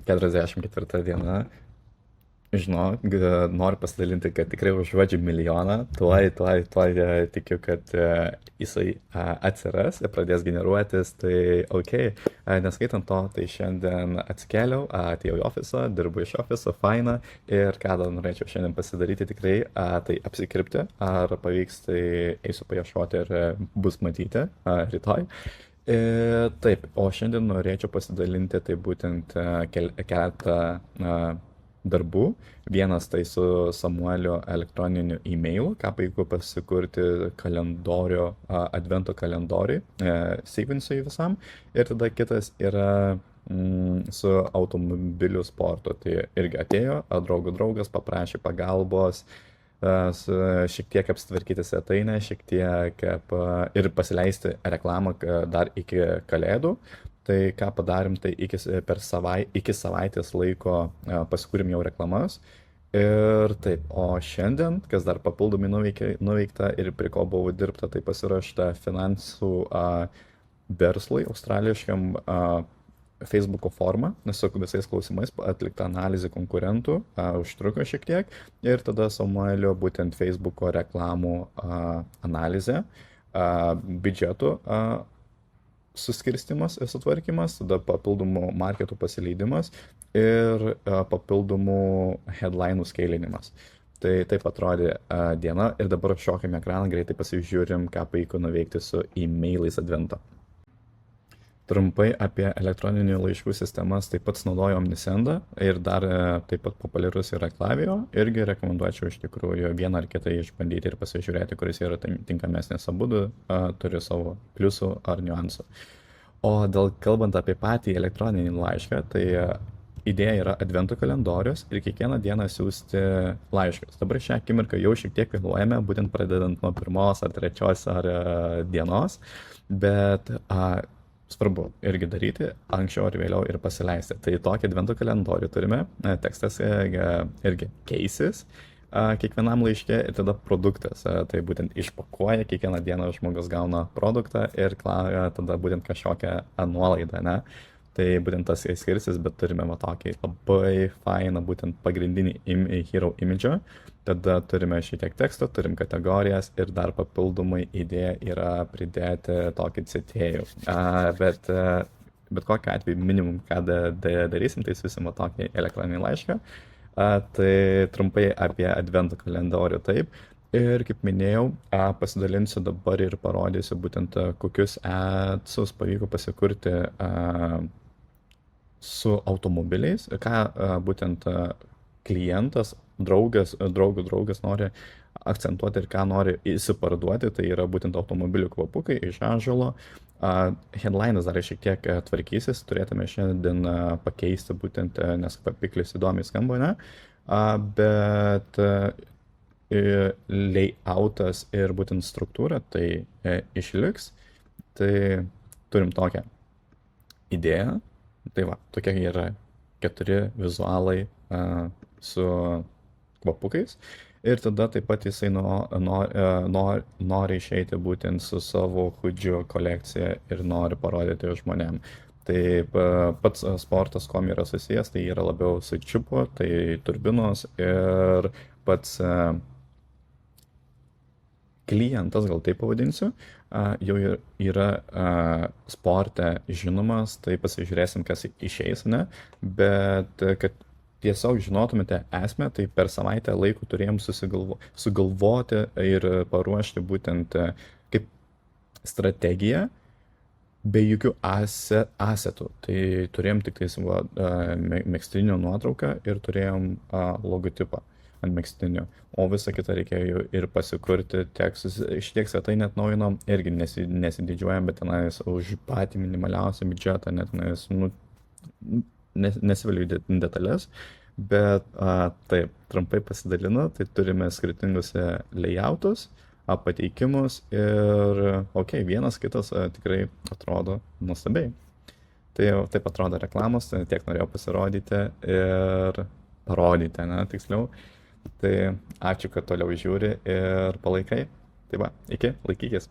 44 diena. Žinok, noriu pasidalinti, kad tikrai užuodžiu milijoną. Tikiu, kad jisai atsiras ir pradės generuotis. Tai ok, neskaitant to, tai šiandien atsikėliau, atėjau į ofisą, dirbu iš ofiso, faina. Ir ką dar norėčiau šiandien pasidaryti tikrai, tai apsikirpti. Ar pavyks, tai eisiu paieškoti ir bus matyti rytoj. Taip, o šiandien norėčiau pasidalinti tai būtent keletą darbų. Vienas tai su Samuelio elektroniniu e-mailu, ką pavyko pasikurti kalendorių, advento kalendoriui, sequence'ui visam. Ir tada kitas yra su automobilių sportu. Tai irgi atėjo, draugų draugas paprašė pagalbos, šiek tiek apsitvarkyti svetainę, šiek tiek ir pasileisti reklamą dar iki kalėdų. Tai ką padarėm, tai iki savaitės laiko pasikūrėm jau reklamas. Ir taip, o šiandien, kas dar papildomai nuveikta ir prie ko buvo dirbta, tai pasiruošta finansų verslui, australiškam Facebook'o formą, su visais klausimais, atlikta analizė konkurentų, užtruko šiek tiek. Ir tada Samuelio būtent Facebook'o reklamų analizė, biudžetų suskirstimas ir sutvarkymas, tada papildomų marketų pasileidimas ir papildomų headline'ų skalinimas. Tai taip atrodė diena ir dabar šokime ekraną, greitai pasižiūrim, ką pavyko nuveikti su e-mailais advento. Trumpai apie elektroninių laiškų sistemas taip pat naudoju Omnisendą ir dar taip pat populiarus yra Klaviyo. Irgi rekomenduočiau iš tikrųjų vieną ar kitą išbandyti ir pasižiūrėti, kuris yra tinkamesnis. Abudu turi savo pliusų ar niuansų. O kalbant apie patį elektroninį laišką, tai idėja yra advento kalendorius ir kiekvieną dieną siūsti laiškus. Dabar šią akimirką jau šiek tiek vėluojame, būtent pradedant nuo 1 ar 3 dienos, bet svarbu irgi daryti anksčiau ar vėliau ir pasileisti. Tai tokį advento kalendorių turime, tekstas irgi keisis kiekvienam laiške ir tada produktas. Tai būtent išpakuoja, kiekvieną dieną žmogus gauna produktą ir tada būtent kažkokią nuolaidą, ne? Tai būtent tas skirsis, bet turime tokį labai fainą būtent pagrindinį hero imidžą. Tada turime šitiek teksto, turim kategorijas ir dar papildomai idėja yra pridėti tokį citėjų. Bet kokiu atveju minimum, ką darysim, tai siūsim tokį elektroninį laišką. Tai trumpai apie advento kalendorių taip. Ir kaip minėjau, pasidalinsiu dabar ir parodysiu būtent kokius adsus pavyko pasikurti su automobiliais, ką būtent klientas, draugų draugas nori akcentuoti ir ką nori įsiparduoti, tai yra būtent automobilių kvapukai iš ąžuolo. Headline'as dar šiek tiek tvarkysis, turėtume šiandien pakeisti būtent, nes papiklis įdomiai skamba, ne? Bet layoutas ir būtent struktūra tai išliks. Tai turim tokią idėją. Tai va, tokie yra 4 vizualai su kvapukais. Ir tada taip pat jisai nori išeiti būtent su savo hudžių kolekcija ir nori parodyti žmonėm. Tai pats sportas, kuom yra susijęs, tai yra labiau su čiupu, tai turbinos ir pats klientas, gal taip pavadinsiu, jau yra sporte žinomas, tai pasižiūrėsim, kas išeis, ne? Bet kad tiesiog žinotumėte esmę, tai per savaitę laiko turėjom sugalvoti ir paruošti būtent kaip strategiją be jokių asetų. Tai turėjom tik tais megztinio nuotrauką ir turėjom logotipą ant megztinio, o visą kitą reikėjo ir pasikurti tekstus. Šitiek svetainę atnaujinom, irgi nesididžiuojam, bet tenais už patį minimaliausią biudžetą, net nesivaliu į detalės, bet taip, trumpai pasidalinu, tai turime skirtingus layoutus, pateikimus ir vienas kitas tikrai atrodo nuostabiai. Tai taip atrodo reklamos, tiek norėjau pasirodyti ir parodyti, ne, tiksliau. Tai ačiū, kad toliau žiūri ir palaikai. Tai va, iki, laikykis.